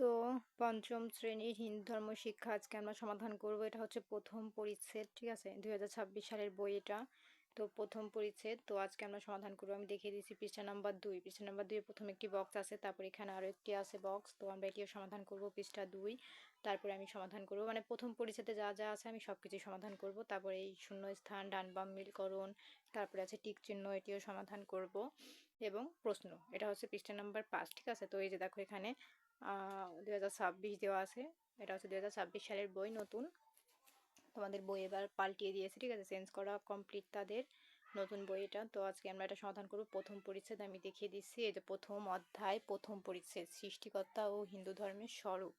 তো পঞ্চম শ্রেণীর হিন্দু ধর্ম শিক্ষা আজকে আমরা সমাধান করব। এটা হচ্ছে প্রথম পরিচ্ছেদ, ঠিক আছে? 2026 সালের বই এটা। তো প্রথম পরিচ্ছেদ, তো আজকে আমরা সমাধান করবো। আমি দেখিয়ে দিচ্ছি পৃষ্ঠা নাম্বার 2। পৃষ্ঠা নাম্বার 2 প্রথম একটি বক্স আছে, তারপর এখানে আরো একটি আছে বক্স। তো আমরা এটিও সমাধান করব পৃষ্ঠা 2। তারপরে আমি সমাধান করব, মানে প্রথম পরিচ্ছেদে যা যা আছে আমি সবকিছু সমাধান করব। তারপরে এই শূন্য স্থান, ডান বাম মিলকরণ, তারপরে আছে টিক চিহ্ন, এটিও সমাধান করব। এবং প্রশ্ন, এটা হচ্ছে পৃষ্ঠা নাম্বার 5, ঠিক আছে? তো এই যে দেখো এখানে 2026 দেওয়া আছে। এটা হচ্ছে 2026 সালের বই, নতুন। তোমাদের বই এবার পাল্টিয়ে দিয়েছে, ঠিক আছে? চেঞ্জ করা কমপ্লিট তাদের, নতুন বই এটা। তো আজকে আমরা এটা সমাধান করব। প্রথম পরিচ্ছেদ আমি দেখিয়ে দিচ্ছি। এই যে প্রথম অধ্যায়, প্রথম পরিচ্ছেদ, সৃষ্টিকর্তা ও হিন্দু ধর্মের স্বরূপ।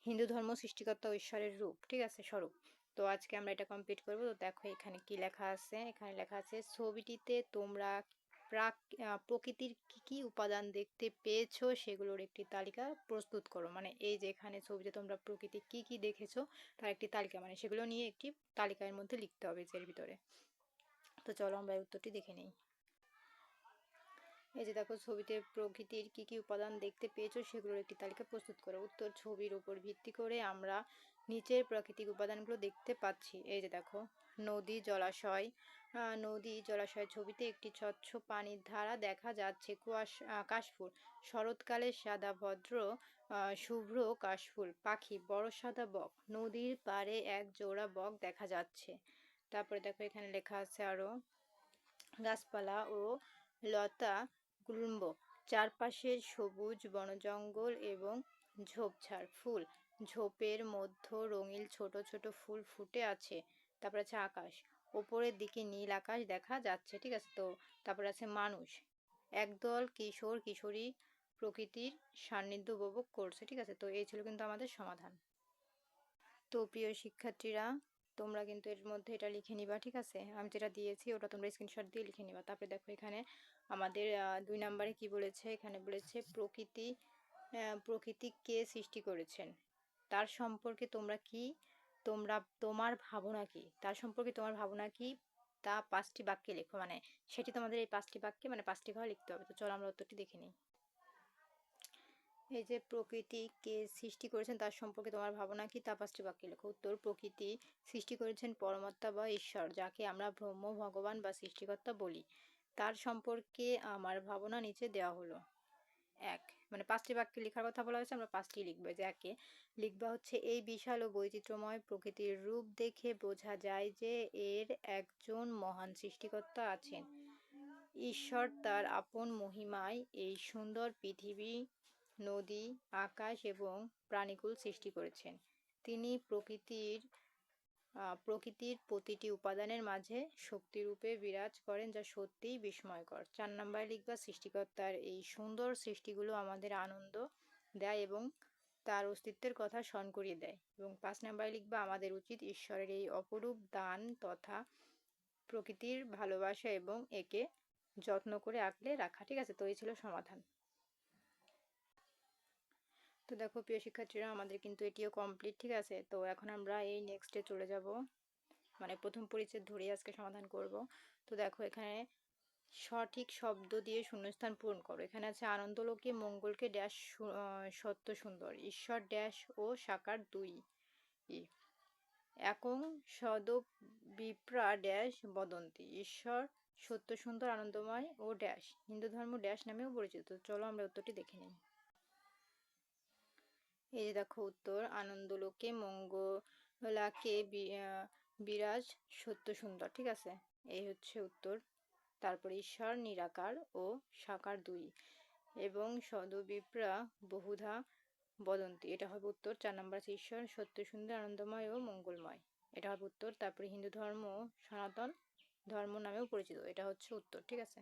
হিন্দু ধর্ম সৃষ্টিকর্তা ও ঈশ্বরের রূপ, ঠিক আছে, স্বরূপ। তো আজকে আমরা এটা কমপ্লিট করব। তো দেখো এখানে কি লেখা আছে। এখানে লেখা আছে, ছবিটিতে তোমরা প্রকৃতির কি কি উপাদান দেখতে পেয়েছো সেগুলোর একটি তালিকা প্রস্তুত করো। মানে এই যে এখানে ছবিতে তোমরা প্রকৃতি কি কি দেখেছো তার একটি তালিকা, মানে সেগুলো নিয়ে একটি তালিকার মধ্যে লিখতে হবে এর ভিতরে। তো চলো আমরা এই উত্তরটি দেখে নিই। এই যে দেখো, ছবিতে প্রকৃতির কি কি উপাদান দেখতে পেয়েছো সেগুলোর একটি তালিকা প্রস্তুত করো। উত্তর, ছবির উপর ভিত্তি করে আমরা নিচের প্রাকৃতিক উপাদানগুলো দেখতে পাচ্ছি। এই যে দেখো, নদী জলাশয়। নদী জলাশয়ের ছবিতে একটি স্বচ্ছ পানির ধারা দেখা যাচ্ছে। কাশফুল, শরৎকালে সাদা ভদ্র শুভ্র কাশফুল। পাখি, বড় সাদা বক। নদীর পাড়ে এক জোড়া বক দেখা যাচ্ছে। তারপরে দেখো এখানে লেখা আছে আরো, গাছপালা ও লতা গুল্ম, চারপাশের সবুজ বনজঙ্গল এবং ঝোপঝাড়। ফুল, ঝোপের মধ্যে রঙিন ছোট ছোট ফুল ফুটে আছে। তারপর আছে আকাশ, ওপরের দিকে নীল আকাশ দেখা যাচ্ছে, ঠিক আছে? তো তারপর আছে মানুষ, একদল কিশোর কিশোরী প্রকৃতির সান্নিধ্য উপভোগ করছে, ঠিক আছে? তো এই ছিল কিন্তু আমাদের সমাধান। তো প্রিয় শিক্ষার্থীরা, তোমরা কিন্তু এর মধ্যে এটা লিখে নিবা, ঠিক আছে? আমি যেটা দিয়েছি ওটা তোমরা স্ক্রিনশট দিয়ে লিখে নিবা। তারপরে দেখো এখানে আমাদের 2 নম্বরে কি বলেছে। এখানে বলেছে প্রকৃতি কে সৃষ্টি করেছেন, তার সম্পর্কে তোমার ভাবনা কি, তার সম্পর্কে তোমার ভাবনা কি, তা 5টি বাক্যে লেখো। মানে সেটি তোমাদের এই 5টি বাক্যে, মানে 5টি ঘরে লিখতে হবে। তো চলো আমরা উত্তরটি দেখে নিই। এই যে প্রকৃতি কে সৃষ্টি করেছেন তার সম্পর্কে তোমার ভাবনা কি, তা 5টি বাক্যে লেখো। উত্তর, প্রকৃতি সৃষ্টি করেছেন পরমাত্মা বা ঈশ্বর, যাকে আমরা ব্রহ্ম, ভগবান বা সৃষ্টিকর্তা বলি। তার সম্পর্কে আমার ভাবনা নিচে দেওয়া হলো। 1, মানে 5টি বাক্যে লেখার কথা বলা হয়েছে, আমরা 5টি লিখবো। যে একে লিখবা হচ্ছে, এই বিশাল ও বৈচিত্র্যময় প্রকৃতির রূপ দেখে বোঝা যায় যে এর একজন মহান সৃষ্টিকর্তা আছেন। ঈশ্বর তার আপন মহিমায় এই সুন্দর পৃথিবী, নদী, আকাশ এবং প্রাণীকুল সৃষ্টি করেছেন। তিনি প্রকৃতির প্রতিটি উপাদানের মাঝে শক্তিরূপে বিরাজ করেন, যা সত্যিই বিস্ময়কর। 4 নম্বরে লিখবা, সৃষ্টিকর্তার এই সুন্দর সৃষ্টিগুলো আমাদের আনন্দ দেয় এবং তার অস্তিত্বের কথা স্মরণ করিয়ে দেয়। এবং 5 নম্বরে লিখবা, আমাদের উচিত ঈশ্বরের এই অপরূপ দান তথা প্রকৃতির ভালোবাসা এবং একে যত্ন করে আগলে রাখা, ঠিক আছে? তো এই ছিল সমাধান। তো দেখো প্রিয় শিক্ষার্থীরা, আমাদের কিন্তু এটিও কমপ্লিট, ঠিক আছে? তো এখন আমরা এই নেক্সটে চলে যাব, মানে প্রথম পরিচ্ছেদ ধরে আজকে সমাধান করব। তো দেখো এখানে সঠিক শব্দ দিয়ে শূন্যস্থান পূরণ করো। এখানে আছে, আনন্দলোকে মঙ্গলকে ড্যাশ সত্য সুন্দর, ঈশ্বর ড্যাশ ও সাকার দুই, একং সদ বিপ্রা ড্যাশ বদন্তি, ঈশ্বর সত্য সুন্দর আনন্দময় ও ড্যাশ হিন্দু ধর্ম ড্যাশ নামেও পরিচিত। চলো আমরা উত্তরটি দেখে নিই। এই যে দেখো উত্তর, আনন্দলোকে মঙ্গলাকে বিরাজ সত্য সুন্দর, ঠিক আছে? এই হচ্ছে উত্তর। তারপরে ঈশ্বর নিরাকার ও সাকার দুই, এবং সদবিপ্রা বহুধা বদন্তি, এটা হবে উত্তর। 4 নম্বর আছে, ঈশ্বর সত্য সুন্দর আনন্দময় ও মঙ্গলময়, এটা হবে উত্তর। তারপরে হিন্দু ধর্ম সনাতন ধর্ম নামেও পরিচিত, এটা হচ্ছে উত্তর, ঠিক আছে?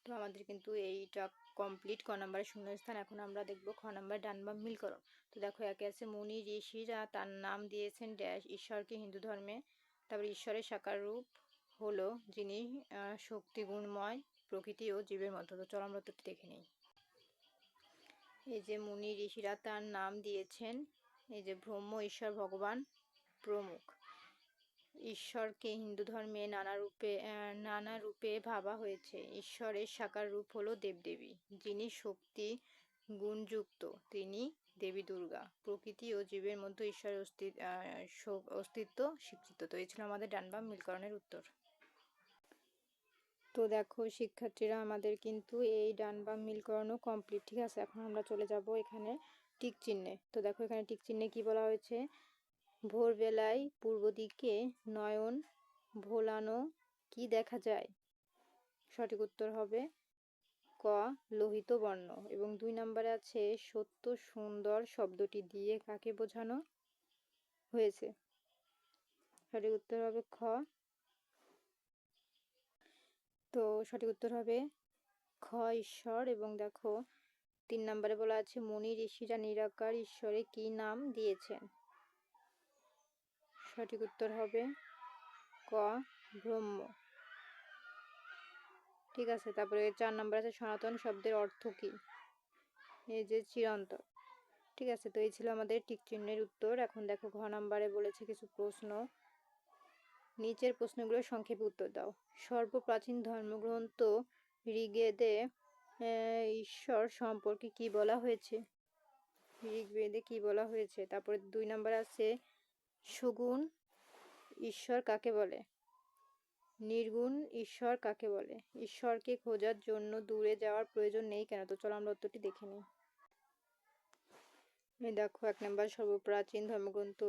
তো আমাদের কিন্তু এইটা কমপ্লিট। ক নাম্বারের শূন্যস্থান এখন আমরা দেখব। খ নাম্বার, ডান বাম মিল করো। তো দেখো একে আছে, মুনি ঋষিরা তার নাম দিয়েছেন ড্যাশ ঈশ্বরকে হিন্দু ধর্মে। তারপর ঈশ্বরের সাকার রূপ হলো যিনি শক্তি গুণময় প্রকৃতি ও জীবের মধ্যে। তো চলো আমরা তো দেখে নিই। এই যে মুনি ঋষিরা তার নাম দিয়েছেন, এই যে ব্রহ্ম, ঈশ্বর, ভগবান প্রমুখ। ঈশ্বরকে হিন্দু ধর্মে নানা রূপে ভাবা হয়েছে। ঈশ্বরের সাকার রূপ হলো দেবদেবী, যিনি শক্তি গুণযুক্ত, তিনি দেবী দুর্গা। প্রকৃতি ও জীবের মধ্যে ঈশ্বরের অস্তিত্ব স্বীকৃত। তো এই ছিল আমাদের ডান বাম মিলকরণের উত্তর। তো দেখো শিক্ষার্থীরা, আমাদের কিন্তু এই ডান বাম মিলকরণও কমপ্লিট, ঠিক আছে। এখন আমরা চলে যাব এখানে টিক চিহ্নে। তো দেখো এখানে টিক চিহ্নে কি বলা হয়েছে, ভোরবেলায় পূর্ব দিকে নয়ন ভোলানো কি দেখা যায়? সঠিক উত্তর হবে ক, লোহিত বর্ণ। এবং 2 নম্বরে আছে সত্য সুন্দর শব্দটি দিয়ে কাকে বোঝানো হয়েছে? সঠিক উত্তর হবে খ। তো সঠিক উত্তর হবে খ, ঈশ্বর। এবং দেখো 3 নম্বরে বলা আছে মুনি ঋষিরা নিরাকার ঈশ্বরে কি নাম দিয়েছেন? সঠিক উত্তর হবে ক, ব্রহ্ম। ঠিক আছে। তারপরে 4 নম্বর আছে সনাতন শব্দের অর্থ কি? এই যে চিরন্তন। ঠিক আছে। তো এই ছিল আমাদের টিক চিহ্নের উত্তর। এখন দেখো ঘ নম্বরে বলেছে কিছু প্রশ্ন, নিচের প্রশ্নগুলোর সংক্ষেপে উত্তর দাও। সর্বপ্রাচীন ধর্মগ্রন্থ ঋগ্বেদে ঈশ্বর সম্পর্কে কি বলা হয়েছে? ঋগ্বেদে কি বলা হয়েছে? তারপরে 2 নম্বর আছে সুগুণ ঈশ্বর কাকে বলে? নির্গুণ ঈশ্বর কাকে বলে? ঈশ্বরকে খোঁজার জন্য দূরে যাওয়ার প্রয়োজন নেই কেন? তো চলো আমরা উত্তরটি দেখে নিই। দেখো 1 নম্বর সর্বপ্রাচীন ধর্মগ্রন্থ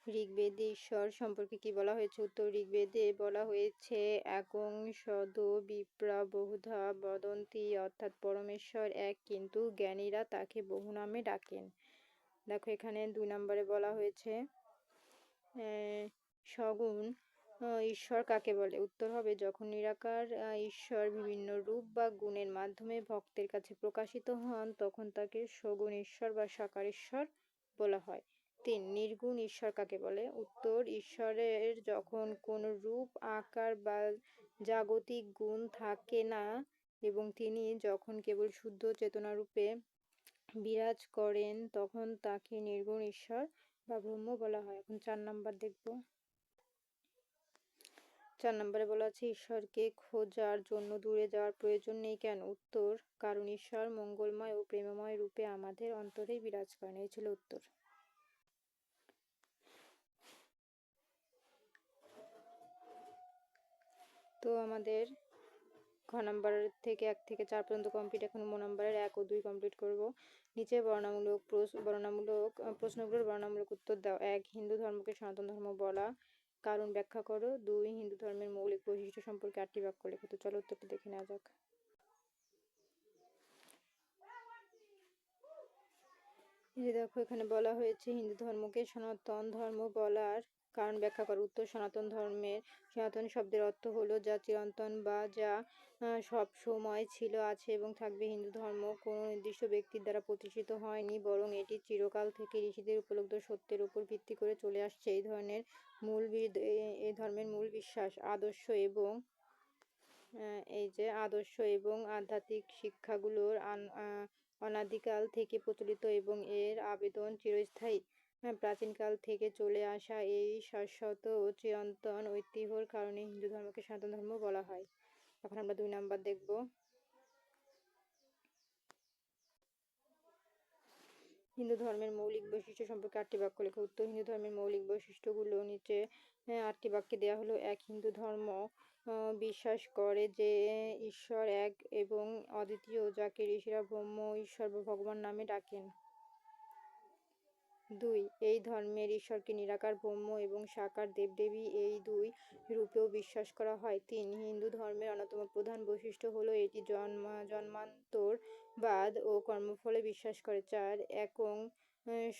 ঋগ্বেদে ঈশ্বর সম্পর্কে কি বলা হয়েছে? উত্তর, ঋগ্বেদে বলা হয়েছে একং সদ বিপ্রা বহুধা বদন্তি, অর্থাৎ পরমেশ্বর এক কিন্তু জ্ঞানীরা তাকে বহু নামে ডাকেন। দেখো এখানে 2 নম্বরে বলা হয়েছে সগুণ ঈশ্বর কাকে বলে? উত্তর হবে যখন নিরাকার ঈশ্বর বিভিন্ন রূপ বা গুণের মাধ্যমে ভক্তের কাছে প্রকাশিত হন তখন তাকে সগুণ ঈশ্বর বা সাকার ঈশ্বর বলা হয়। 3, নির্গুণ ঈশ্বর কাকে বলে? উত্তর, ঈশ্বরের যখন কোনো রূপ আকার বা জাগতিক গুণ থাকে না এবং তিনি যখন কেবল শুদ্ধ চেতনা রূপে বিরাজ করেন তখন তাকে নির্গুণ ঈশ্বর বা ব্রহ্ম বলা হয়। এখন 4 নম্বর দেখব। 4 নম্বরে বলা আছে ঈশ্বরকে খোঁজার জন্য দূরে যাওয়ার প্রয়োজন নেই কেন? উত্তর, কারণ ঈশ্বর মঙ্গলময় ও প্রেমময় রূপে আমাদের অন্তরে বিরাজ করেন। এই ছিল উত্তর। তো আমাদের খ নাম্বার থেকে 1 থেকে 4 পর্যন্ত কমপ্লিট। এখন ম নাম্বারের 1 ও 2 কমপ্লিট করব। নিচে প্রশ্নগুলোর বর্ণনামূলক উত্তর দাও। 1, হিন্দু ধর্মকে সনাতন ধর্ম বলা কারণ ব্যাখ্যা করো। 2, হিন্দু ধর্মের মৌলিক বৈশিষ্ট্য সম্পর্কে 8টি বাক্য লেখো। তো চলো উত্তরটি দেখে নেওয়া যাক। এই দেখো এখানে বলা হয়েছে হিন্দু ধর্মকে সনাতন ধর্ম বলার কারণ ব্যাখ্যা করো। উত্তর, সনাতন শব্দের অর্থ হলো যা চিরন্তন বা যা সব সময় ছিল, আছে এবং থাকবে। হিন্দু ধর্ম কোনো নির্দিষ্ট ব্যক্তির দ্বারা প্রতিষ্ঠিত হয়নি, বরং এটি চিরকাল থেকে ঋষিদের উপলব্ধ সত্যের উপর ভিত্তি করে চলে আসছে। এই ধর্মের মূল বিশ্বাস, আদর্শ এবং আধ্যাত্মিক শিক্ষাগুলোর অনাদিকাল থেকে প্রচলিত এবং এর আবেদন চিরস্থায়ী। প্রাচীনকাল থেকে চলে আসা এই শাশ্বত ও চিরন্তন ঐতিহ্যের কারণে হিন্দু ধর্মকে সনাতন ধর্ম বলা হয়। এখন আমরা 2 নাম্বার দেখব। হিন্দু ধর্মের মৌলিক বৈশিষ্ট্য সম্পর্কে 8টি বাক্য লেখো। উত্তর, হিন্দু ধর্মের মৌলিক বৈশিষ্ট্যগুলো নিচে 8টি বাক্যে দেওয়া হলো। 1, হিন্দু ধর্ম বিশ্বাস করে যে ঈশ্বর এক এবং অদ্বিতীয়, যাকে ঋষিরা ব্রহ্ম, ঈশ্বর বা ভগবান নামে ডাকেন। 2, এই ধর্মের ঈশ্বরকে নিরাকার ব্রহ্ম এবং সাকার দেবদেবী এই 2 রূপেও বিশ্বাস করা হয়। 3, হিন্দু ধর্মের অন্যতম প্রধান বৈশিষ্ট্য হলো এটি জন্মান্তরবাদ ও কর্মফলে বিশ্বাস করে। 4, একং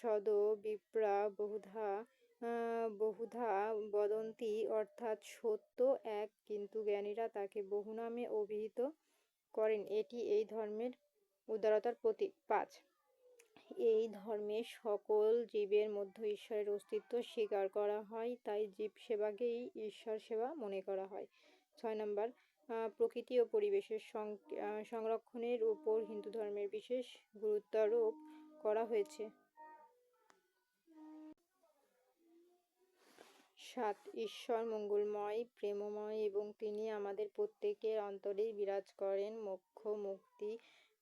সদ বিপ্রা বহুধা বদন্তি, অর্থাৎ সত্য এক কিন্তু জ্ঞানীরা তাকে বহু নামে অভিহিত করেন, এটি এই ধর্মের উদারতার প্রতীক। 5, এই ধর্মে সকল জীবের মধ্যে ঈশ্বরের অস্তিত্ব স্বীকার করা হয়, তাই জীব সেবাকেই ঈশ্বর সেবা মনে করা হয়। 6 নম্বর, প্রকৃতি ও পরিবেশের সংরক্ষণের উপর হিন্দু ধর্মের বিশেষ গুরুত্বারোপ করা হয়েছে। 7, ঈশ্বর মঙ্গলময়, প্রেমময় এবং তিনি আমাদের প্রত্যেকের অন্তরেই বিরাজ করেন। মোক্ষ, মুক্তি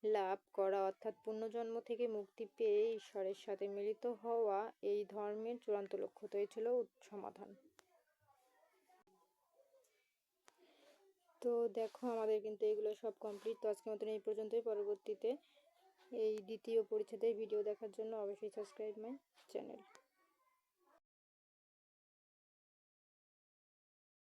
লাভ করা অর্থাৎ পুনর্জন্ম থেকে মুক্তি পেয়ে ঈশ্বরের সাথে মিলিত হওয়া এই ধর্মের চূড়ান্ত লক্ষ্য। তো এই ছিল সমাধান। তো দেখো আমাদের কিন্তু এগুলো সব কমপ্লিট। তো আজকের মতন এই পর্যন্তই। পরবর্তীতে এই দ্বিতীয় পরিচ্ছেদের ভিডিও দেখার জন্য অবশ্যই সাবস্ক্রাইব মাই চ্যানেল।